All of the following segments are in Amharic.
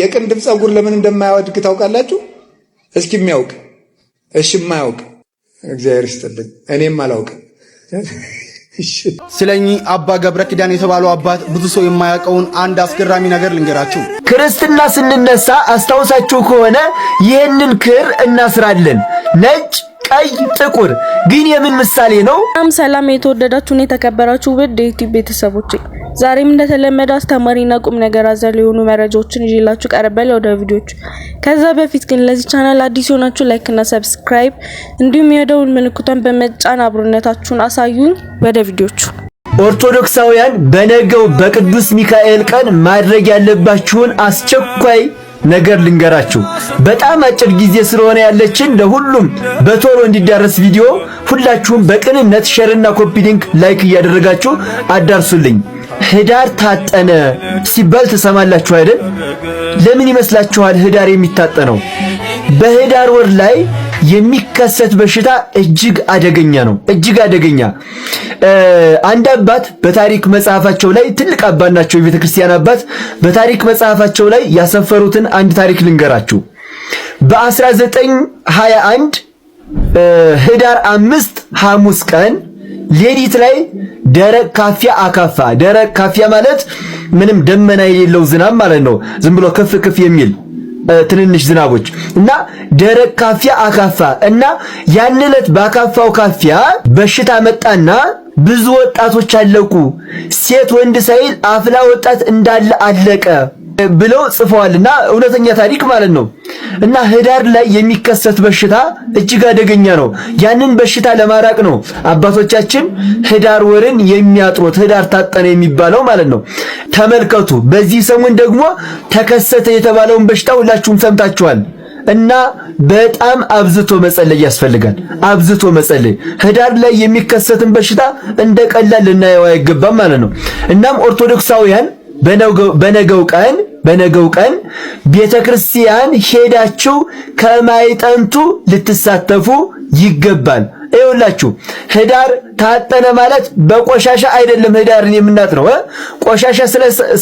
የቅንድብ ጸጉር ለምን እንደማያወድቅ ታውቃላችሁ? እስኪ የሚያውቅ እሺ፣ የማያውቅ እግዚአብሔር ይስጥልኝ፣ እኔም አላውቅም። ስለኚህ አባ ገብረ ኪዳን የተባሉ አባት ብዙ ሰው የማያውቀውን አንድ አስገራሚ ነገር ልንገራችሁ። ክርስትና ስንነሳ አስታውሳችሁ ከሆነ ይህንን ክር እናስራለን፣ ነጭ፣ ቀይ፣ ጥቁር። ግን የምን ምሳሌ ነው? ሰላም የተወደዳችሁና የተከበራችሁ ውድ የዩቲዩብ ቤተሰቦቼ፣ ዛሬም እንደተለመደ አስተማሪና ቁም ነገር አዘል የሆኑ መረጃዎችን ይዤላችሁ ቀርቤያለሁ ወደ ቪዲዮቹ። ከዛ በፊት ግን ለዚህ ቻናል አዲስ ሆናችሁ ላይክ እና ሰብስክራይብ እንዲሁም የደውል ምልክቱን በመጫን አብሮነታችሁን አሳዩኝ። ወደ ቪዲዮቹ። ኦርቶዶክሳውያን በነገው በቅዱስ ሚካኤል ቀን ማድረግ ያለባችሁን አስቸኳይ ነገር ልንገራችሁ። በጣም አጭር ጊዜ ስለሆነ ያለችን ለሁሉም በቶሎ እንዲዳረስ ቪዲዮ ሁላችሁም በቅንነት ሼርና ኮፒ ሊንክ ላይክ እያደረጋችሁ አዳርሱልኝ። ህዳር ታጠነ ሲባል ተሰማላችሁ አይደል? ለምን ይመስላችኋል ህዳር የሚታጠነው? በህዳር ወር ላይ የሚከሰት በሽታ እጅግ አደገኛ ነው። እጅግ አደገኛ። አንድ አባት በታሪክ መጽሐፋቸው ላይ ትልቅ አባት ናቸው፣ የቤተ ክርስቲያን አባት። በታሪክ መጽሐፋቸው ላይ ያሰፈሩትን አንድ ታሪክ ልንገራችሁ። በ1921 ህዳር 5 ሐሙስ ቀን ሌሊት ላይ ደረቅ ካፊያ አካፋ። ደረቅ ካፊያ ማለት ምንም ደመና የሌለው ዝናብ ማለት ነው። ዝም ብሎ ከፍ ከፍ የሚል ትንንሽ ዝናቦች እና ደረቅ ካፊያ አካፋ እና ያን ዕለት ባካፋው ካፊያ በሽታ መጣና ብዙ ወጣቶች አለቁ። ሴት ወንድ ሳይል አፍላ ወጣት እንዳለ አለቀ ብለው ጽፈዋልና እውነተኛ ታሪክ ማለት ነው። እና ህዳር ላይ የሚከሰት በሽታ እጅግ አደገኛ ነው። ያንን በሽታ ለማራቅ ነው አባቶቻችን ህዳር ወርን የሚያጥሩት፣ ህዳር ታጠነ የሚባለው ማለት ነው። ተመልከቱ። በዚህ ሰሞን ደግሞ ተከሰተ የተባለውን በሽታ ሁላችሁም ሰምታችኋል። እና በጣም አብዝቶ መጸለይ ያስፈልጋል። አብዝቶ መጸለይ። ህዳር ላይ የሚከሰትን በሽታ እንደ ቀላል ልናየው አይገባም ማለት ነው። እናም ኦርቶዶክሳውያን በነገው ቀን ቤተክርስቲያን ሄዳችሁ ከማይጠንቱ ልትሳተፉ ይገባል። ይኸውላችሁ ህዳር ታጠነ ማለት በቆሻሻ አይደለም። ህዳርን የምናጥነው ቆሻሻ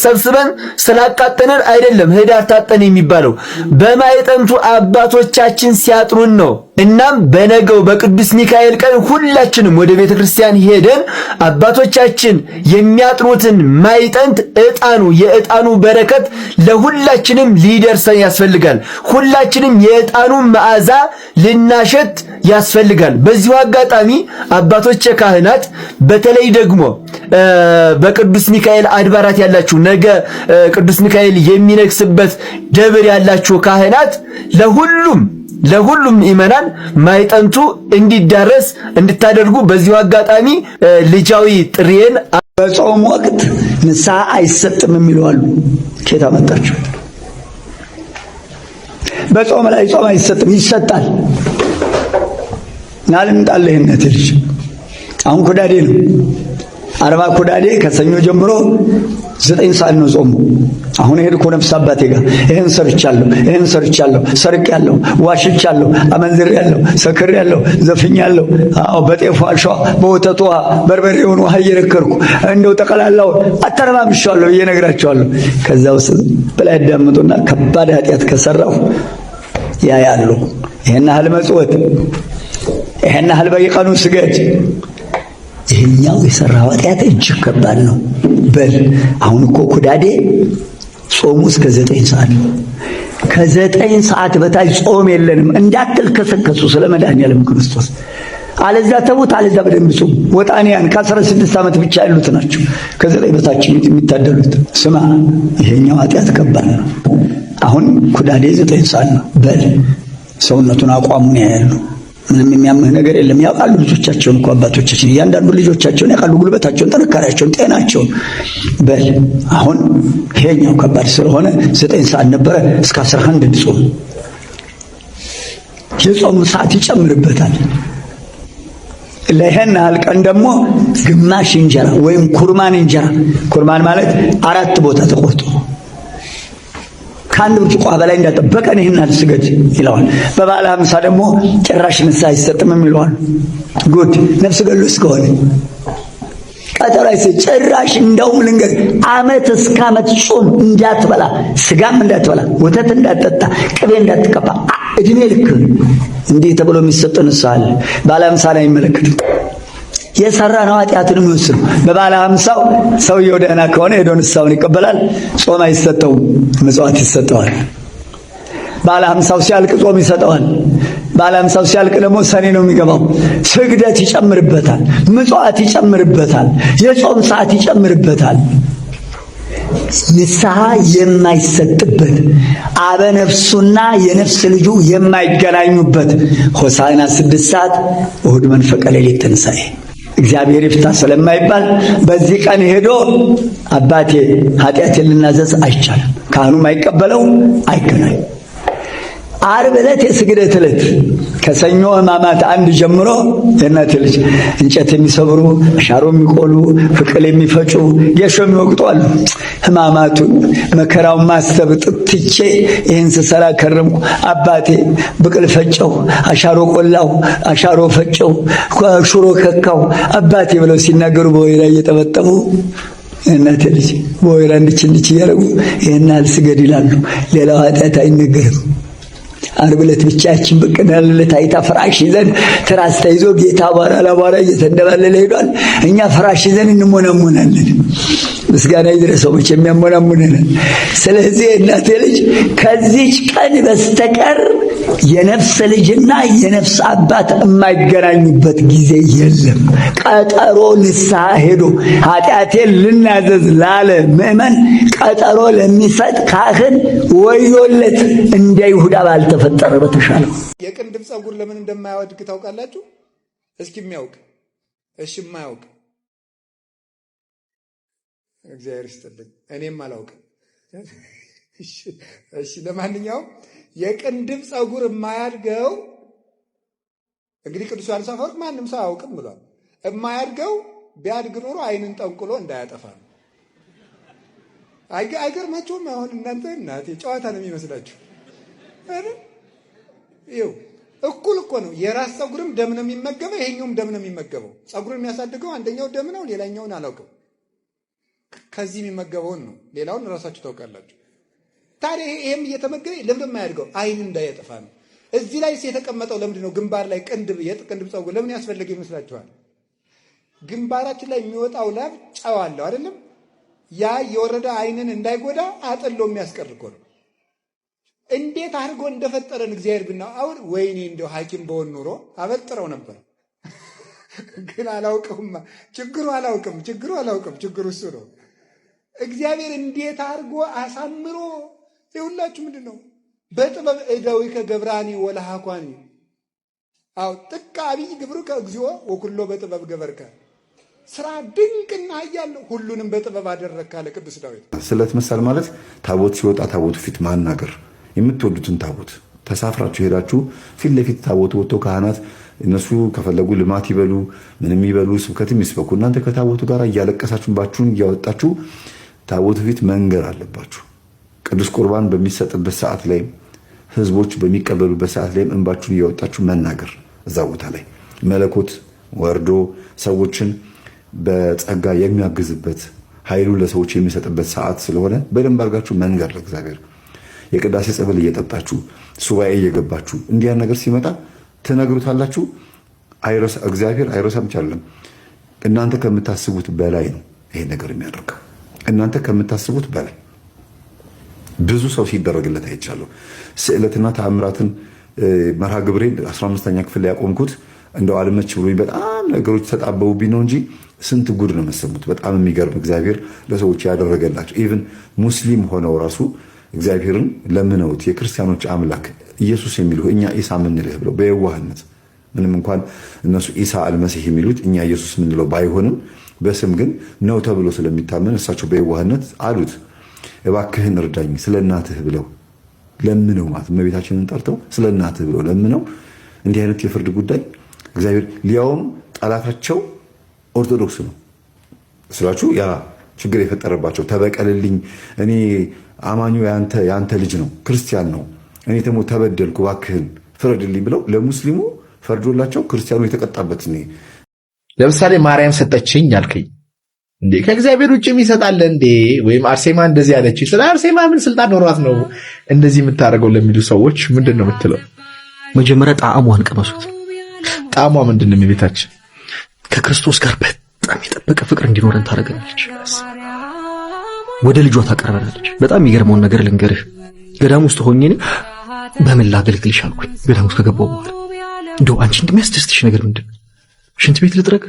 ሰብስበን ስላቃጠነን አይደለም ህዳር ታጠነ የሚባለው፣ በማይጠንቱ አባቶቻችን ሲያጥኑን ነው። እናም በነገው በቅዱስ ሚካኤል ቀን ሁላችንም ወደ ቤተክርስቲያን ሄደን አባቶቻችን የሚያጥኑትን ማይጠንት ዕጣኑ የዕጣኑ በረከት ለሁላችንም ሊደርሰን ያስፈልጋል። ሁላችንም የዕጣኑን መዓዛ ልናሸት ያስፈልጋል። በዚሁ አጋጣሚ አባቶች ካህናት፣ በተለይ ደግሞ በቅዱስ ሚካኤል አድባራት ያላችሁ ነገ ቅዱስ ሚካኤል የሚነግስበት ደብር ያላችሁ ካህናት ለሁሉም ኢማናን ማይጠንቱ እንዲዳረስ እንድታደርጉ በዚሁ አጋጣሚ ልጃዊ ጥሪዬን። በጾም ወቅት ንስሐ አይሰጥም የሚሉ አሉ። ከየት አመጣችሁ? በጾም ላይ ጾም አይሰጥም፣ ይሰጣል። ናልምጣለህ ልጅ አሁን ኩዳዴ ነው። 40 ኩዳዴ ከሰኞ ጀምሮ 9 ሰዓት ነው ጾሙ። አሁን ሄድኩ ነፍስ አባቴ ጋር ይሄን ሰርቻለሁ፣ ሰርቄያለሁ፣ ዋሽቻለሁ፣ አመንዝሬያለሁ፣ ሰክሬያለሁ፣ ዘፍኛለሁ። አዎ በጤፉ አሸዋ በወተቱ ውሃ በርበሬውን ውሃ እየነከርኩ እንደው ጠቅላላው አተረማምሻለሁ እየነግራቸዋለሁ። ከዛ ውስጥ በላይ ያዳምጡና ከባድ ኃጢአት ከሰራሁ ያያሉ። ይሄን ያህል መጽወት፣ ይሄን ያህል በየቀኑ ስገድ፣ ይሄኛው የሰራው ኃጢአት እጅግ ከባድ ነው። በል አሁን እኮ ኩዳዴ ጾሙ እስከ 9 ሰዓት ነው። ከ9 ሰዓት በታች ጾም የለንም እንዳትልከሰከሱ ስለ መድኃኒዓለም ክርስቶስ። አለዛ ተውት፣ አለዛ በደንብ ጾሙ። ወጣኒያን ከ16 ዓመት ብቻ ያሉት ናቸው ከ9 በታች የሚታደሉት። ስማ ይሄኛው ኃጢአት ከባድ ነው። አሁን ኩዳዴ 9 ሰዓት ነው። በል ሰውነቱን አቋሙን ያያሉ። ምንም የሚያምህ ነገር የለም። ያውቃሉ ልጆቻቸውን እኮ አባቶቻችን እያንዳንዱ ልጆቻቸውን ያውቃሉ፣ ጉልበታቸውን፣ ጥንካሬያቸውን፣ ጤናቸውን። በል አሁን ይሄኛው ከባድ ስለሆነ 9 ሰዓት ነበረ እስከ 11 እንጾም። የጾሙ ሰዓት ይጨምርበታል። ለይሄን ያህል ቀን ደግሞ ግማሽ እንጀራ ወይም ኩርማን እንጀራ፣ ኩርማን ማለት 4 ቦታ ተቆርጦ ከአንድ ብርጭቆ በላይ እንዳጠበቀን ይሄን አልስገድ ይለዋል። በበዓለ ሃምሳ ደግሞ ጭራሽ ንስሐ አይሰጥም ይለዋል። ጉድ ነፍስ ገሎ እስከሆነ ቀጠሮ ጭራሽ እንደውም ልንገር ዓመት እስከ ዓመት ጾም እንዳትበላ፣ ስጋም እንዳትበላ፣ ወተት እንዳትጠጣ፣ ቅቤ እንዳትቀባ እድሜ ልክ እንዲህ ተብሎ የሚሰጥ ንስሐ አለ። ባለ 50 ላይ አይመለከትም። የሰራ ነው ኃጢአቱን የሚወስነው። በባለ 50 ሰውየው ደህና ከሆነ ሄዶ ንስሐውን ይቀበላል። ጾም አይሰጠውም፣ ምጽዋት ይሰጠዋል። ባለ 50 ሲያልቅ ጾም ይሰጠዋል። ባለ 50 ሲያልቅ ደግሞ ሰኔ ነው የሚገባው። ስግደት ይጨምርበታል፣ ምጽዋት ይጨምርበታል፣ የጾም ሰዓት ይጨምርበታል። ንስሐ የማይሰጥበት አበነፍሱና የነፍስ ልጁ የማይገናኙበት ሆሳዕና 6 ሰዓት እሁድ መንፈቀ ሌሊት ትንሣኤ እግዚአብሔር ይፍታ ስለማይባል በዚህ ቀን ሄዶ አባቴ ኃጢአቴን ልናዘዝ አይቻልም። ካህኑም አይቀበለው፣ አይገናኝ። ዓርብ ዕለት የስግደት ዕለት ከሰኞ ሕማማት 1 ጀምሮ የእናቴ ልጅ እንጨት የሚሰብሩ፣ አሻሮ የሚቆሉ፣ ፍቅል የሚፈጩ፣ ጌሾ የሚወቅጡ አሉ። ሕማማቱን መከራውን ማሰብ ትቼ ይህን ስሰራ ከረምኩ። አባቴ ብቅል ፈጨው፣ አሻሮ ቆላው፣ አሻሮ ፈጨው፣ ሽሮ ከካው አባቴ ብለው ሲናገሩ በወይራ እየጠበጠቡ እናቴ ልጅ በወይራ እንድች እያደረጉ ይህን ያህል ስገድ ይላሉ። ሌላው ኃጢአት አይነገርም። ዓርብ ዕለት ብቻችን በቀናለት አይታ ፍራሽ ይዘን ትራስ ተይዞ ጌታ አቧራ ለአቧራ እየተንደባለለ ሄዷል። እኛ ፍራሽ ይዘን እንሞናሞናለን። ምስጋና ይድረሰው መቼም ያሞናሙነናል። ስለዚህ እናቴ ልጅ ከዚች ቀን በስተቀር የነፍስ ልጅና የነፍስ አባት የማይገናኙበት ጊዜ የለም። ቀጠሮ ንስሐ ሄዶ ኃጢአቴን ልናዘዝ ላለ ምእመን ቀጠሮ ለሚሰጥ ካህን ወዮለት። እንደ ይሁዳ ባልተፈጠረ በተሻለው። የቅንድብ ፀጉር ለምን እንደማያወድቅ ታውቃላችሁ? እስኪ የሚያውቅ እሺ፣ የማያውቅ እግዚአብሔር ይስጥልኝ፣ እኔም አላውቅም። እሺ፣ ለማንኛውም የቅንድብ ፀጉር የማያድገው እንግዲህ ቅዱስ ዮሐንስ አፈወርቅ ማንም ሰው አያውቅም ብሏል። የማያድገው ቢያድግ ኖሮ ዓይንን ጠንቁሎ እንዳያጠፋ ነው። አይገርማችሁም? አሁን እናንተ ጨዋታ ነው የሚመስላችሁ አይደል? ይኸው እኩል እኮ ነው። የራስ ፀጉርም ደም ነው የሚመገበው፣ ይሄኛውም ደም ነው የሚመገበው። ፀጉርን የሚያሳድገው አንደኛው ደም ነው፣ ሌላኛውን አላውቅም። ከዚህ የሚመገበውን ነው፣ ሌላውን ራሳችሁ ታውቃላችሁ። ታዲያ ይሄም እየተመገበ ለምን የማያድገው? ዓይን እንዳያጠፋ ነው። እዚህ ላይ የተቀመጠው ለምንድን ነው? ግንባር ላይ የቅንድብ ፀጉር ለምን ያስፈልግ ይመስላችኋል? ግንባራችን ላይ የሚወጣው ላብ ጨው አለው አይደለም? ያ የወረደ ዓይንን እንዳይጎዳ አጥሎ የሚያስቀር እኮ ነው። እንዴት አድርጎ እንደፈጠረን እግዚአብሔር ብናው አሁን ወይኔ እንደው ሐኪም በሆን ኑሮ አበጥረው ነበር። ግን አላውቅም። ችግሩ እሱ ነው። እግዚአብሔር እንዴት አድርጎ አሳምሮ ይሁላችሁ። ምንድን ነው በጥበብ እደዊከ ገብራኒ ወለሃኳኒ። አው ጥቀ አብይ ግብርከ እግዚኦ ወኩሎ በጥበብ ገበርከ። ስራ ድንቅና ኃያል ሁሉንም በጥበብ አደረግክ አለ ቅዱስ ዳዊት። ስለት መሳል ማለት ታቦት ሲወጣ ታቦቱ ፊት ማናገር፣ የምትወዱትን ታቦት ተሳፍራችሁ ሄዳችሁ ፊት ለፊት ታቦቱ ወጥቶ ካህናት እነሱ ከፈለጉ ልማት ይበሉ ምንም ይበሉ ስብከትም ይስበኩ፣ እናንተ ከታቦቱ ጋር እያለቀሳችሁ ባችሁን እያወጣችሁ ታቦቱ ፊት መንገር አለባችሁ። ቅዱስ ቁርባን በሚሰጥበት ሰዓት ላይ ህዝቦች በሚቀበሉበት ሰዓት ላይ እንባችሁን እያወጣችሁ መናገር፣ እዛ ቦታ ላይ መለኮት ወርዶ ሰዎችን በጸጋ የሚያግዝበት ኃይሉ ለሰዎች የሚሰጥበት ሰዓት ስለሆነ በደንብ አድርጋችሁ መንገር ለእግዚአብሔር። የቅዳሴ ጸበል እየጠጣችሁ ሱባኤ እየገባችሁ እንዲህ ነገር ሲመጣ ትነግሩታላችሁ። እግዚአብሔር አይረሳም ይቻላል። እናንተ ከምታስቡት በላይ ነው ይሄ ነገር የሚያደርገው። እናንተ ከምታስቡት በላይ ብዙ ሰው ሲደረግለት አይቻለሁ። ስዕለትና ተአምራትን መርሃ ግብሬን 15ኛ ክፍል ላይ ያቆምኩት እንደው አልመች ብሎኝ በጣም ነገሮች ተጣበቡብኝ ነው እንጂ ስንት ጉድ ነው መሰሙት። በጣም የሚገርም እግዚአብሔር ለሰዎች ያደረገላቸው ኢቭን ሙስሊም ሆነው ራሱ እግዚአብሔርን ለምነውት የክርስቲያኖች አምላክ ኢየሱስ የሚሉ እኛ ኢሳ ምንልህ ብለው በየዋህነት ምንም እንኳን እነሱ ኢሳ አልመሲህ የሚሉት እኛ ኢየሱስ ምንለው ባይሆንም በስም ግን ነው ተብሎ ስለሚታመን እሳቸው በየዋህነት አሉት እባክህን እርዳኝ ስለ እናትህ ብለው ለምነው ማለት እመቤታችንን ጠርተው ስለ እናትህ ብለው ለምነው እንዲህ አይነት የፍርድ ጉዳይ እግዚአብሔር ሊያውም ጠላታቸው ኦርቶዶክስ ነው ስላችሁ ያ ችግር የፈጠረባቸው ተበቀልልኝ እኔ አማኙ ያንተ ልጅ ነው ክርስቲያን ነው እኔ ደግሞ ተበደልኩ እባክህን ፍረድልኝ ብለው ለሙስሊሙ ፈርዶላቸው ክርስቲያኑ የተቀጣበት ነው። ለምሳሌ ማርያም ሰጠችኝ አልከኝ እንዴ ከእግዚአብሔር ውጭ ይሰጣል እንዴ? ወይም አርሴማ እንደዚህ ያለች ስለ አርሴማ ምን ስልጣን ኖሯት ነው እንደዚህ የምታደርገው ለሚሉ ሰዎች ምንድነው የምትለው? መጀመሪያ ጣዕሟን ቀመሱት። ጣዕሟ ምንድነው? የቤታችን ከክርስቶስ ጋር በጣም የጠበቀ ፍቅር እንዲኖረን ታደርገናለች። ወደ ልጇ ታቀርበናለች። በጣም የሚገርመውን ነገር ልንገርህ። ገዳም ውስጥ ሆኜ በምን ላገልግልሽ አልኩኝ። ገዳም ውስጥ ከገባሁ በኋላ እንደው አንቺ እንደሚያስደስትሽ ነገር ምንድነው? ሽንት ቤት ልጥረግ፣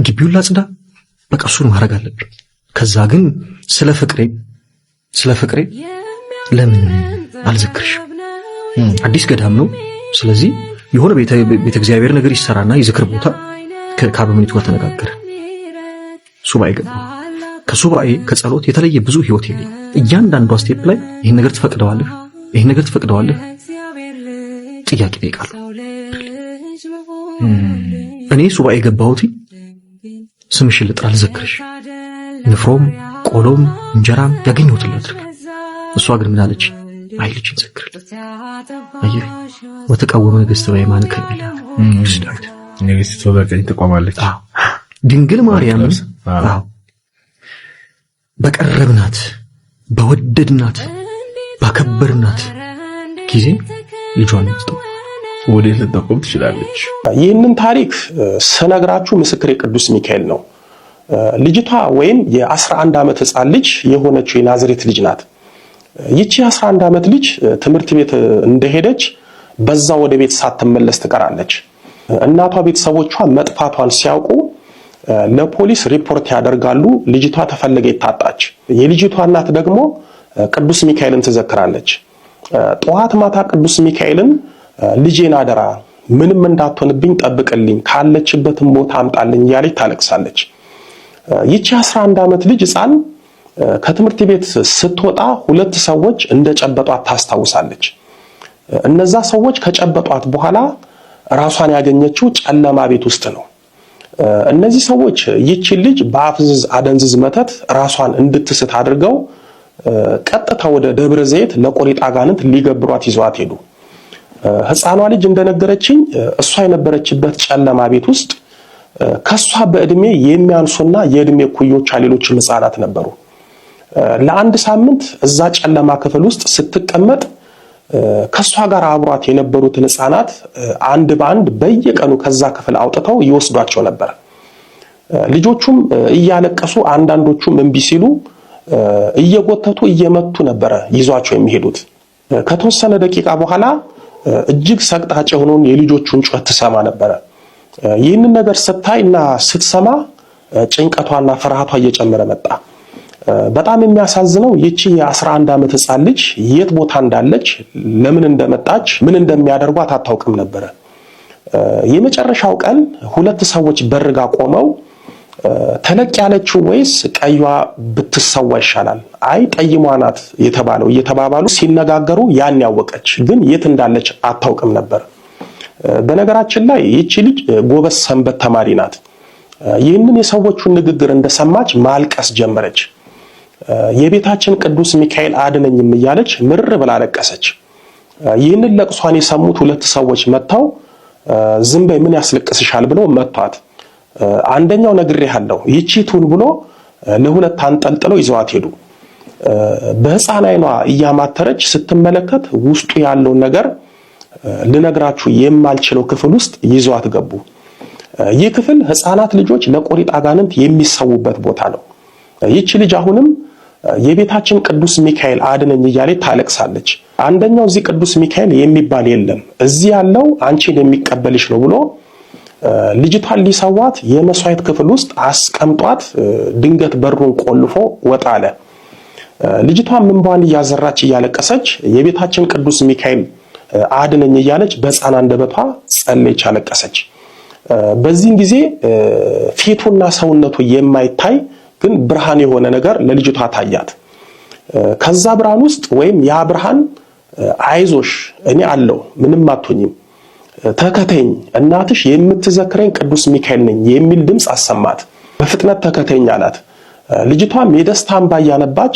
ግቢውን ላጽዳ፣ በቃ እሱን ማድረግ አለብኝ። ከዛ ግን ስለ ፍቅሬ ለምን አልዘክርሽ? አዲስ ገዳም ነው። ስለዚህ የሆነ ቤተ እግዚአብሔር ነገር ይሰራና የዝክር ቦታ ከአበምኔቱ ጋር ተነጋገርን። ሱባኤ ገባሁ። ከሱባኤ ከጸሎት የተለየ ብዙ ህይወት የለኝ። እያንዳንዷ ስቴፕ ላይ ይሄን ነገር ትፈቅደዋለህ፣ ይሄን ነገር ትፈቅደዋለህ፣ ጥያቄ ጠይቃለሁ። እኔ ሱባኤ ገባሁት ስምሽን ልጥራ ልዘክርሽ፣ ንፍሮም ቆሎም እንጀራም ያገኘሁትን ላድርግ። እሷ ግን ምን አለች? አይ ልጅን ዘክርልኝ። አየህ ወተቃወመ ነገሥት በየማነ ከሚል ቅዱስ ዳዊት ንግሥት በቀኝ ትቆማለች። ድንግል ማርያም በቀረብናት በወደድናት ባከበርናት ጊዜ ልጇን መስጠው ወዴት ልትቆም ትችላለች? ይህንን ታሪክ ስነግራችሁ ምስክሬ ቅዱስ ሚካኤል ነው። ልጅቷ ወይም የ11 ዓመት ሕፃን ልጅ የሆነችው የናዝሬት ልጅ ናት። ይቺ 11 ዓመት ልጅ ትምህርት ቤት እንደሄደች በዛ ወደ ቤት ሳትመለስ ትቀራለች። እናቷ ቤተሰቦቿ መጥፋቷን ሲያውቁ ለፖሊስ ሪፖርት ያደርጋሉ። ልጅቷ ተፈልጋ ታጣች። የልጅቷ እናት ደግሞ ቅዱስ ሚካኤልን ትዘክራለች። ጠዋት ማታ ቅዱስ ሚካኤልን ልጄን አደራ ምንም እንዳትሆንብኝ ጠብቅልኝ፣ ካለችበትም ቦታ አምጣልኝ እያለች ታለቅሳለች። ይቺ 11 ዓመት ልጅ ሕፃን ከትምህርት ቤት ስትወጣ ሁለት ሰዎች እንደጨበጧት ታስታውሳለች። እነዛ ሰዎች ከጨበጧት በኋላ ራሷን ያገኘችው ጨለማ ቤት ውስጥ ነው። እነዚህ ሰዎች ይቺ ልጅ በአፍዝዝ አደንዝዝ መተት ራሷን እንድትስት አድርገው ቀጥታ ወደ ደብረ ዘይት ለቆሪጥ አጋንንት ሊገብሯት ይዘዋት ሄዱ። ሕፃኗ ልጅ እንደነገረችኝ እሷ የነበረችበት ጨለማ ቤት ውስጥ ከሷ በእድሜ የሚያንሱና የእድሜ ኩዮቿ ሌሎችም ሕፃናት ነበሩ። ለአንድ ሳምንት እዛ ጨለማ ክፍል ውስጥ ስትቀመጥ ከሷ ጋር አብሯት የነበሩትን ሕፃናት አንድ በአንድ በየቀኑ ከዛ ክፍል አውጥተው ይወስዷቸው ነበር። ልጆቹም እያለቀሱ አንዳንዶቹም እምቢ ሲሉ እየጎተቱ እየመቱ ነበረ ይዟቸው የሚሄዱት። ከተወሰነ ደቂቃ በኋላ እጅግ ሰቅጣጭ የሆነውን የልጆቹን ጩኸት ትሰማ ነበረ። ይህንን ነገር ስታይና ስትሰማ ጭንቀቷና ፍርሃቷ እየጨመረ መጣ። በጣም የሚያሳዝነው ይቺ የ11 ዓመት ሕፃን ልጅ የት ቦታ እንዳለች፣ ለምን እንደመጣች፣ ምን እንደሚያደርጓት አታውቅም ነበረ። የመጨረሻው ቀን ሁለት ሰዎች በርጋ ቆመው ተለቅ ያለችው ወይስ ቀይዋ ብትሰዋ ይሻላል፣ አይ ጠይሟ ናት የተባለው እየተባባሉ ሲነጋገሩ ያን ያወቀች ግን የት እንዳለች አታውቅም ነበር። በነገራችን ላይ ይቺ ልጅ ጎበዝ ሰንበት ተማሪ ናት። ይህንን የሰዎቹን ንግግር እንደሰማች ማልቀስ ጀመረች። የቤታችን ቅዱስ ሚካኤል አድነኝም እያለች ምር ብላ ለቀሰች። ይህንን ለቅሷን የሰሙት ሁለት ሰዎች መጥተው ዝም በይ ምን ያስለቅስሻል ብለው መቷት። አንደኛው ነግሬሃለሁ ይቺ ቱን ብሎ ለሁለት አንጠልጥለው ይዘዋት ሄዱ። በሕፃን አይኗ እያማተረች ስትመለከት ውስጡ ያለውን ነገር ልነግራችሁ የማልችለው ክፍል ውስጥ ይዘዋት ገቡ። ይህ ክፍል ሕፃናት ልጆች ለቆሪጥ አጋንንት የሚሰውበት ቦታ ነው። ይቺ ልጅ አሁንም የቤታችን ቅዱስ ሚካኤል አድነኝ እያለች ታለቅሳለች። አንደኛው እዚህ ቅዱስ ሚካኤል የሚባል የለም፣ እዚህ ያለው አንቺን የሚቀበልሽ ነው ብሎ ልጅቷን ሊሰዋት የመስዋዕት ክፍል ውስጥ አስቀምጧት ድንገት በሩን ቆልፎ ወጣ አለ። ልጅቷን እንባዋን እያዘራች እያለቀሰች የቤታችን ቅዱስ ሚካኤል አድነኝ እያለች በሕፃን አንደበቷ ጸለየች፣ አለቀሰች። በዚህን ጊዜ ፊቱና ሰውነቱ የማይታይ ግን ብርሃን የሆነ ነገር ለልጅቷ ታያት። ከዛ ብርሃን ውስጥ ወይም ያ ብርሃን አይዞሽ እኔ አለው ምንም አትሆኝም፣ ተከተኝ፣ እናትሽ የምትዘክረኝ ቅዱስ ሚካኤል ነኝ የሚል ድምፅ አሰማት። በፍጥነት ተከተኝ አላት። ልጅቷም የደስታ እንባ እያነባች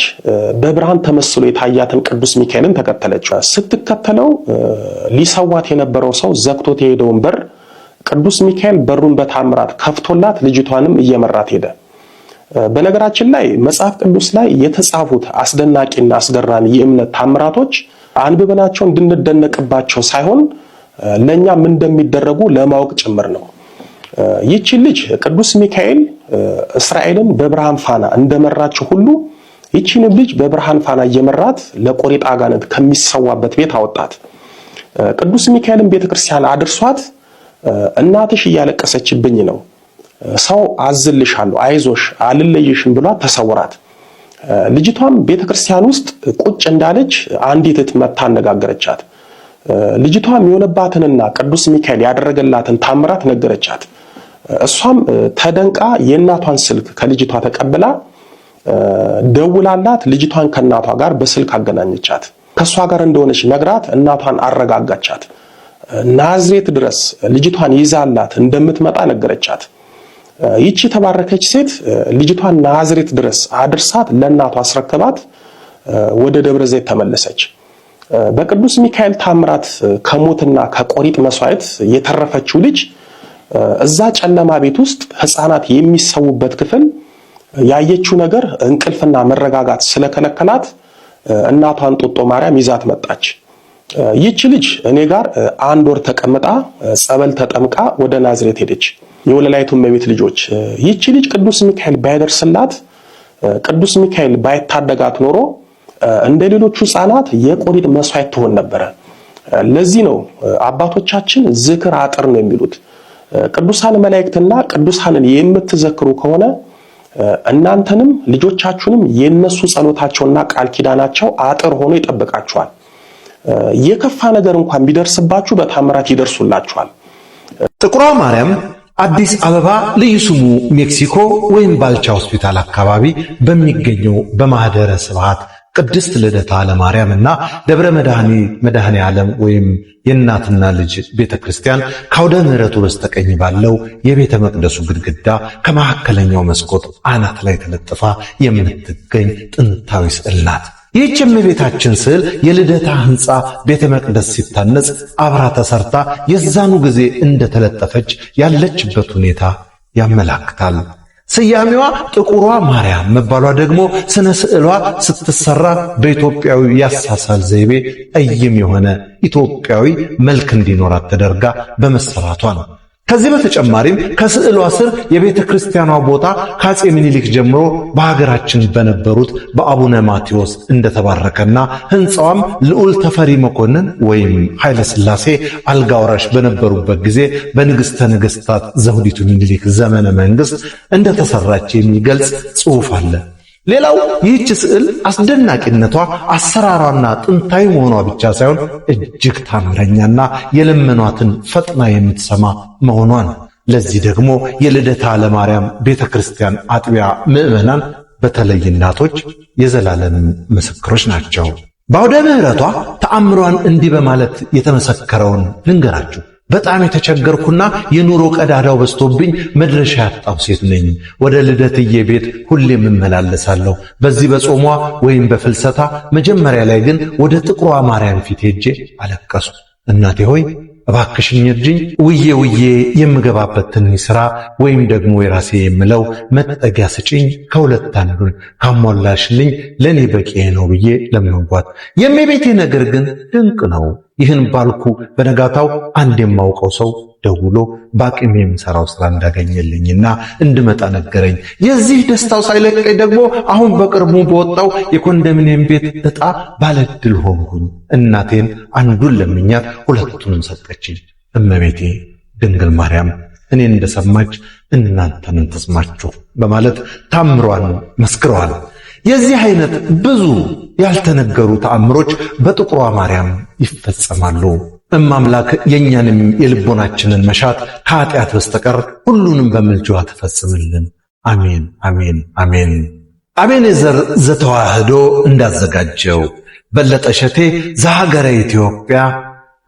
በብርሃን ተመስሎ የታያትን ቅዱስ ሚካኤልን ተከተለች። ስትከተለው ሊሰዋት የነበረው ሰው ዘግቶት የሄደውን በር ቅዱስ ሚካኤል በሩን በታምራት ከፍቶላት ልጅቷንም እየመራት ሄደ። በነገራችን ላይ መጽሐፍ ቅዱስ ላይ የተጻፉት አስደናቂና አስገራሚ የእምነት ታምራቶች አንብበናቸው እንድንደነቅባቸው ሳይሆን ለኛ ምን እንደሚደረጉ ለማወቅ ጭምር ነው። ይህች ልጅ ቅዱስ ሚካኤል እስራኤልን በብርሃን ፋና እንደመራቸው ሁሉ ይህችን ልጅ በብርሃን ፋና እየመራት ለቆሪጥ አጋንንት ከሚሰዋበት ቤት አወጣት። ቅዱስ ሚካኤልን ቤተክርስቲያን አድርሷት እናትሽ እያለቀሰችብኝ ነው፣ ሰው አዝልሻለሁ፣ አይዞሽ፣ አልለይሽም ብሏት ተሰወራት። ልጅቷም ቤተክርስቲያን ውስጥ ቁጭ እንዳለች አንዲት እህት መታ አነጋገረቻት። ልጅቷም የሆነባትንና ቅዱስ ሚካኤል ያደረገላትን ታምራት ነገረቻት። እሷም ተደንቃ የእናቷን ስልክ ከልጅቷ ተቀብላ ደውላላት ልጅቷን ከእናቷ ጋር በስልክ አገናኘቻት። ከሷ ጋር እንደሆነች ነግራት እናቷን አረጋጋቻት። ናዝሬት ድረስ ልጅቷን ይዛላት እንደምትመጣ ነገረቻት። ይቺ ተባረከች ሴት ልጅቷን ናዝሬት ድረስ አድርሳት ለእናቷ አስረከባት። ወደ ደብረ ዘይት ተመለሰች። በቅዱስ ሚካኤል ታምራት ከሞትና ከቆሪጥ መስዋዕት የተረፈችው ልጅ እዛ ጨለማ ቤት ውስጥ ሕፃናት የሚሰውበት ክፍል ያየችው ነገር እንቅልፍና መረጋጋት ስለከለከላት እናቷን ጦጦ ማርያም ይዛት መጣች። ይህች ልጅ እኔ ጋር 1 ወር ተቀምጣ ጸበል ተጠምቃ ወደ ናዝሬት ሄደች። የወለላይቱ እመቤት ልጆች ይህች ልጅ ቅዱስ ሚካኤል ባይደርስላት፣ ቅዱስ ሚካኤል ባይታደጋት ኖሮ እንደ ሌሎቹ ሕፃናት የቆሪጥ መስዋዕት ትሆን ነበረ። ለዚህ ነው አባቶቻችን ዝክር አጥር ነው የሚሉት። ቅዱሳን መላእክትና ቅዱሳንን የምትዘክሩ ከሆነ እናንተንም ልጆቻችሁንም የነሱ ጸሎታቸውና ቃል ኪዳናቸው አጥር ሆኖ ይጠብቃችኋል። የከፋ ነገር እንኳን ቢደርስባችሁ በታምራት ይደርሱላችኋል። ጥቁሯ ማርያም አዲስ አበባ ልዩ ስሙ ሜክሲኮ ወይም ባልቻ ሆስፒታል አካባቢ በሚገኘው በማህደረ ስብሐት ቅድስት ልደታ ለማርያም እና ደብረ መድኃኔ ዓለም ወይም የእናትና ልጅ ቤተክርስቲያን ከአውደ ምሕረቱ በስተቀኝ ባለው የቤተ መቅደሱ ግድግዳ ከመካከለኛው መስኮት አናት ላይ ተለጥፋ የምትገኝ ጥንታዊ ስዕል ናት። ይህች የእመቤታችን ስዕል የልደታ ሕንፃ ቤተ መቅደስ ሲታነጽ አብራ ተሰርታ የዛኑ ጊዜ እንደተለጠፈች ያለችበት ሁኔታ ያመላክታል። ስያሜዋ ጥቁሯ ማርያም መባሏ ደግሞ ስነ ስዕሏ ስትሰራ በኢትዮጵያዊ ያሳሳል ዘይቤ ጠይም የሆነ ኢትዮጵያዊ መልክ እንዲኖራት ተደርጋ በመሰራቷ ነው። ከዚህ በተጨማሪም ከስዕሏ ስር የቤተ ክርስቲያኗ ቦታ ከአፄ ምኒልክ ጀምሮ በሀገራችን በነበሩት በአቡነ ማቴዎስ እንደተባረከና ሕንፃዋም ልዑል ተፈሪ መኮንን ወይም ኃይለ ሥላሴ አልጋ ወራሽ በነበሩበት ጊዜ በንግሥተ ነገሥታት ዘውዲቱ ምኒልክ ዘመነ መንግሥት እንደተሰራች የሚገልጽ ጽሑፍ አለ። ሌላው ይህች ስዕል አስደናቂነቷ አሰራሯና ጥንታዊ መሆኗ ብቻ ሳይሆን እጅግ ታምረኛና የለመኗትን ፈጥና የምትሰማ መሆኗ ነው። ለዚህ ደግሞ የልደታ ለማርያም ቤተክርስቲያን አጥቢያ ምዕመናን በተለይ እናቶች የዘላለም ምስክሮች ናቸው። በአውደ ምሕረቷ ተአምሯን እንዲህ በማለት የተመሰከረውን ልንገራችሁ። በጣም የተቸገርኩና የኑሮ ቀዳዳው በዝቶብኝ መድረሻ ያጣሁ ሴት ነኝ። ወደ ልደትዬ ቤት ሁሌም እመላለሳለሁ። በዚህ በጾሟ ወይም በፍልሰታ መጀመሪያ ላይ ግን ወደ ጥቁሯ ማርያም ፊት ሄጄ አለቀሱ። እናቴ ሆይ እባክሽኝ እርጅኝ፣ ውዬ የምገባበት ትንሽ ሥራ ወይም ደግሞ የራሴ የምለው መጠጊያ ስጪኝ፣ ከሁለት አንዱን ካሟላሽልኝ ለኔ በቂ ነው ብዬ ለምንኳት። የእመቤቴ ነገር ግን ድንቅ ነው። ይህን ባልኩ በነጋታው አንድ የማውቀው ሰው ደውሎ በአቅሜ የምሰራው ስራ እንዳገኘልኝና እንድመጣ ነገረኝ። የዚህ ደስታው ሳይለቀኝ ደግሞ አሁን በቅርቡ በወጣው የኮንዶሚኒየም ቤት ዕጣ ባለድል ሆንኩኝ። እናቴን አንዱን ለምኛት ሁለቱንም ሰጠችኝ። እመቤቴ ድንግል ማርያም እኔን እንደሰማች እናንተንም ተስማችሁ በማለት ታምሯን መስክረዋል። የዚህ አይነት ብዙ ያልተነገሩ ተአምሮች በጥቁሯ ማርያም ይፈጸማሉ። እማምላክ የኛንም የልቦናችንን መሻት ከኃጢአት በስተቀር ሁሉንም በምልጃዋ ትፈጽምልን። አሜን አሜን አሜን። አቤኔዘር ዘተዋሕዶ እንዳዘጋጀው፣ በለጠ ሸቴ ዘሀገረ ኢትዮጵያ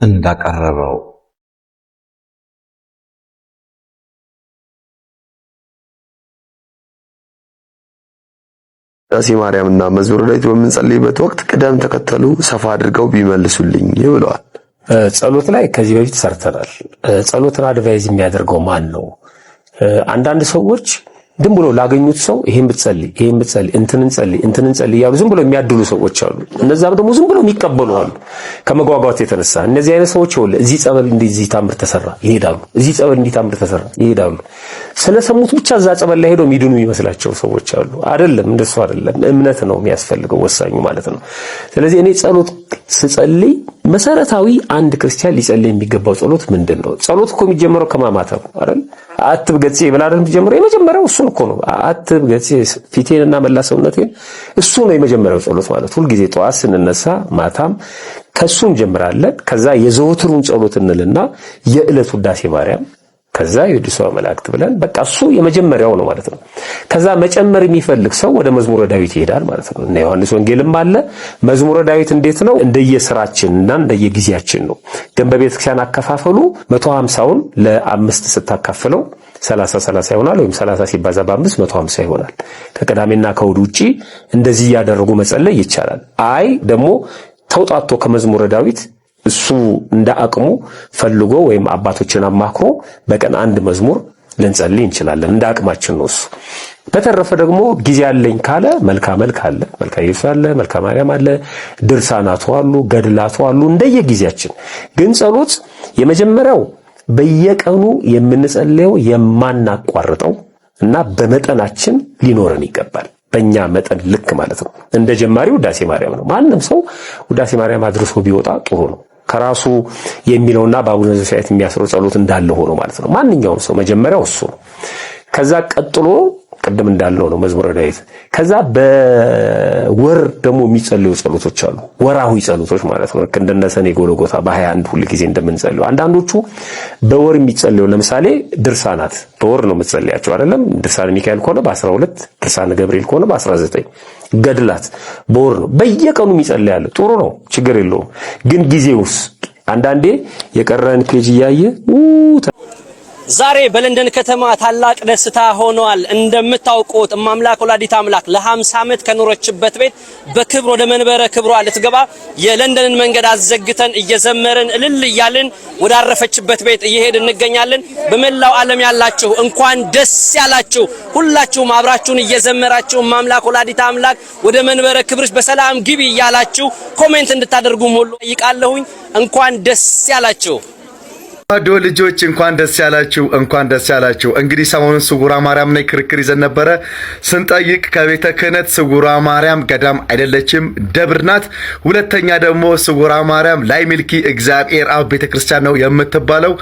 እንዳቀረበው። ዳሴ ማርያምና መዝሙረ ዳዊት በምንጸልይበት ወቅት ቅደም ተከተሉ ሰፋ አድርገው ቢመልሱልኝ ብለዋል። ጸሎት ላይ ከዚህ በፊት ሰርተናል። ጸሎትን አድቫይዝ የሚያደርገው ማን ነው? አንዳንድ ሰዎች ዝም ብሎ ላገኙት ሰው ይሄን ብትጸልይ እንትንን ጸልይ ያሉ ዝም ብሎ የሚያድሉ ሰዎች አሉ። እነዛም ደግሞ ዝም ብሎ የሚቀበሉ አሉ ከመጓጓት የተነሳ። እነዚህ አይነት ሰዎች ይወለ እዚህ ጸበል እንደዚህ ታምር ተሰራ ይሄዳሉ፣ እዚህ ጸበል እንዲህ ታምር ተሰራ ይሄዳሉ። ስለሰሙት ብቻ እዛ ጸበል ላይ ሄደው የሚድኑ ይመስላቸው ሰዎች አሉ። አይደለም፣ እንደሱ አይደለም። እምነት ነው የሚያስፈልገው ወሳኙ ማለት ነው። ስለዚህ እኔ ጸሎት ስጸልይ መሰረታዊ አንድ ክርስቲያን ሊጸልይ የሚገባው ጸሎት ምንድነው? ጸሎት እኮ የሚጀምረው ከማማተብ አይደል? አትብ ገጽ ይብላል የሚጀምረው የመጀመሪያው እሱ እኮ ነው። አትብ ገጽ ፊቴንና መላ ሰውነቴን እሱ ነው የመጀመሪያው ጸሎት ማለት። ሁሉ ጊዜ ጠዋት ስንነሳ ማታም ከሱ እንጀምራለን። ከዛ የዘወትሩን ጸሎት እንልና የዕለት ውዳሴ ማርያም፣ ከዛ የቅዱሳን መላእክት ብለን በቃ እሱ የመጀመሪያው ነው ማለት ነው። ከዛ መጨመር የሚፈልግ ሰው ወደ መዝሙረ ዳዊት ይሄዳል ማለት ነው። እና ዮሐንስ ወንጌልም አለ። መዝሙረ ዳዊት እንዴት ነው? እንደየስራችንና እንደየጊዜያችን ነው። ግን በቤተክርስቲያን አከፋፈሉ 150ውን ለ5 ስታካፍለው 30 ይሆናል፣ ወይም 30 ሲባዛ በ5 150 ይሆናል። ከቅዳሜና ከእሑድ ውጪ እንደዚህ ያደረጉ መጸለይ ይቻላል። አይ ደግሞ ተውጣቶ ከመዝሙረ ዳዊት እሱ እንደ አቅሙ ፈልጎ ወይም አባቶችን አማክሮ በቀን አንድ መዝሙር ልንጸልይ እንችላለን። እንደ አቅማችን ነው እሱ። በተረፈ ደግሞ ጊዜ ያለኝ ካለ መልካ አለ፣ መልካ ኢየሱስ አለ፣ መልካ ማርያም አለ፣ ድርሳናቱ አሉ፣ ገድላቱ አሉ፣ እንደየጊዜያችን። ግን ጸሎት የመጀመሪያው በየቀኑ የምንጸልየው የማናቋርጠው እና በመጠናችን ሊኖረን ይገባል። በእኛ መጠን ልክ ማለት ነው። እንደ ጀማሪው ውዳሴ ማርያም ነው። ማንም ሰው ውዳሴ ማርያም አድርሶ ቢወጣ ጥሩ ነው። ከራሱ የሚለውና በአቡነ ዘበሰማያት የሚያስረው ጸሎት እንዳለ ሆኖ ማለት ነው። ማንኛውም ሰው መጀመሪያው እሱ ነው። ከዛ ቀጥሎ ቅድም እንዳልነው ነው መዝሙረ ዳዊት። ከዛ በወር ደግሞ የሚጸልዩ ጸሎቶች አሉ። ወራዊ ጸሎቶች ማለት ነው። እንደነ ሰኔ ጎልጎታ በ21 ሁሉ ጊዜ እንደምንጸልዩ። አንዳንዶቹ በወር የሚጸልዩ ለምሳሌ ድርሳናት በወር ነው የምትጸልያቸው አይደለም? ድርሳነ ሚካኤል ከሆነ በ12፣ ድርሳነ ገብርኤል ከሆነ በ19፣ ገድላት በወር ነው። በየቀኑ የሚጸልያለ ጥሩ ነው፣ ችግር የለውም። ግን ጊዜውስ አንዳንዴ የቀረን ፔጅ እያየ ዛሬ በለንደን ከተማ ታላቅ ደስታ ሆኗል። እንደምታውቁት እማምላክ ወላዲት አምላክ ለ50 ዓመት ከኖረችበት ቤት በክብር ወደ መንበረ ክብሯ ልትገባ የለንደንን መንገድ አዘግተን እየዘመርን እልል እያልን ወዳረፈችበት ቤት እየሄድን እንገኛለን። በመላው ዓለም ያላችሁ እንኳን ደስ ያላችሁ። ሁላችሁም አብራችሁን እየዘመራችሁ እማምላክ ወላዲት አምላክ ወደ መንበረ ክብርሽ በሰላም ግቢ እያላችሁ ኮሜንት እንድታደርጉም ሁሉ ጠይቃለሁኝ። እንኳን ደስ ያላችሁ። አዶ ልጆች እንኳን ደስ ያላችሁ፣ እንኳን ደስ ያላችሁ። እንግዲህ ሰሞኑን ስውሯ ማርያም ላይ ክርክር ይዘን ነበረ ስንጠይቅ ከቤተ ክህነት ስውሯ ማርያም ገዳም አይደለችም ደብር ናት። ሁለተኛ ደግሞ ስውሯ ማርያም ላይ ሚልኪ እግዚአብሔር አብ ቤተክርስቲያን ነው የምትባለው።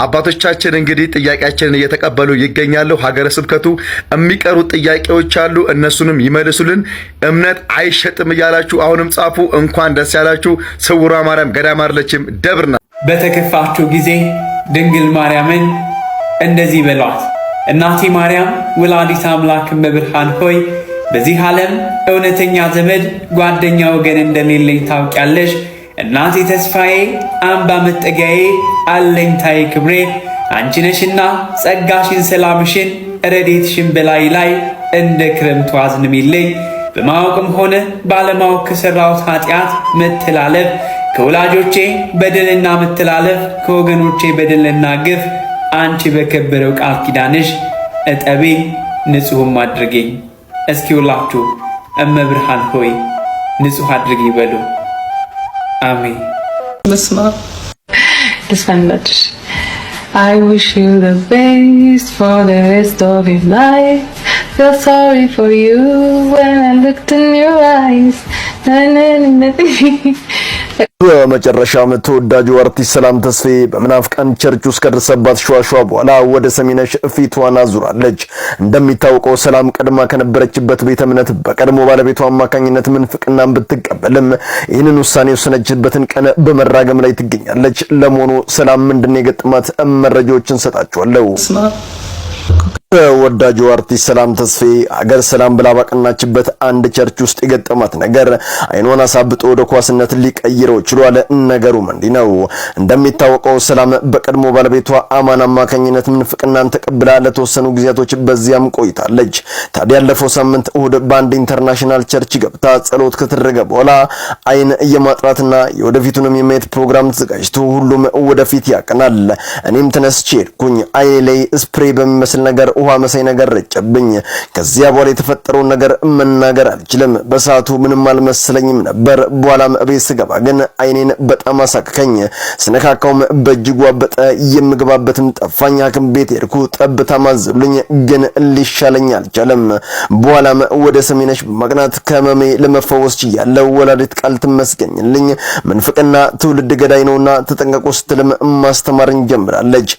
አባቶቻችን እንግዲህ ጥያቄያችንን እየተቀበሉ ይገኛሉ። ሀገረ ስብከቱ የሚቀሩ ጥያቄዎች አሉ፣ እነሱንም ይመልሱልን። እምነት አይሸጥም እያላችሁ አሁንም ጻፉ። እንኳን ደስ ያላችሁ። ስውሯ ማርያም ገዳም አይደለችም ደብር ናት። በተከፋችሁ ጊዜ ድንግል ማርያምን እንደዚህ በሏት፣ እናቴ ማርያም ወላዲተ አምላክ እመብርሃን ሆይ በዚህ ዓለም እውነተኛ ዘመድ ጓደኛ ወገን እንደሌለኝ ታውቂያለሽ። እናቴ ተስፋዬ፣ አምባ መጠጊያዬ፣ አለኝታዬ፣ ክብሬ አንቺ ነሽና ጸጋሽን፣ ሰላምሽን፣ ረድኤትሽን በላይ ላይ እንደ ክረምቱ አዝንሚልኝ። በማወቅም ሆነ ባለማወቅ ከሠራሁት ኃጢአት መተላለፍ ከወላጆቼ በደልና መተላለፍ ከወገኖቼ በደልና ግፍ አንቺ በከበረው ቃል ኪዳንሽ እጠቤኝ ንጹሕም አድርጌኝ። እስኪ ሁላችሁ እመብርሃን ሆይ ንጹሕ አድርጊ በሉ። አሜን። I wish you the best for the rest of your life. Feel sorry for you when I looked in your eyes. በመጨረሻም ተወዳጁ አርቲስት ሰላም ተስፋዬ በመናፍቃን ቸርች ውስጥ ከደረሰባት ሸዋሸዋ በኋላ ወደ ሰሚነሽ ፊቷን አዙራለች። እንደሚታወቀው ሰላም ቀድማ ከነበረችበት ቤተ እምነት በቀድሞ ባለቤቷ አማካኝነት ምንፍቅናን ብትቀበልም ይህንን ውሳኔ የወሰነችበትን ቀን በመራገም ላይ ትገኛለች። ለመሆኑ ሰላም ምንድነው የገጠማት? መረጃዎችን ሰጣችኋለሁ። ተወዳጁ አርቲስት ሰላም ተስፋዬ አገር ሰላም ብላ ባቀናችበት አንድ ቸርች ውስጥ የገጠማት ነገር አይኗን አሳብጦ ወደ ኳስነት ሊቀይረው ችሏል። ነገሩም እንዲህ ነው። እንደሚታወቀው ሰላም በቀድሞ ባለቤቷ አማን አማካኝነት ምንፍቅናን ተቀብላ ለተወሰኑ ጊዜያቶች በዚያም ቆይታለች። ታዲያ ያለፈው ሳምንት እሁድ በአንድ ኢንተርናሽናል ቸርች ገብታ ጸሎት ከተደረገ በኋላ አይን የማጥራትና የወደፊቱንም የማየት ፕሮግራም ተዘጋጅቶ ሁሉም ወደፊት ያቀናል። እኔም ተነስቼ ሄድኩኝ። አይኔ ላይ ስፕሬይ በሚመስል ነገር ውሃ መሳይ ነገር ረጨብኝ። ከዚያ በኋላ የተፈጠረውን ነገር መናገር አልችልም። በሰዓቱ ምንም አልመሰለኝም ነበር። በኋላም ቤት ስገባ ግን አይኔን በጣም አሳከከኝ። ስነካካውም በእጅጉ አበጠ። የምገባበትም ጠፋኝ። ሐኪም ቤት ሄድኩ። ጠብታ ማዘሉኝ፣ ግን ሊሻለኝ አልቻለም። በኋላም ወደ ሰሜነሽ በማቅናት ከመሜ ለመፈወስ ችያለሁ። ወላዲት ቃል ትመስገኝልኝ። ምንፍቅና ትውልድ ገዳይ ነውና ተጠንቀቁ ስትልም ማስተማርን ጀምራለች።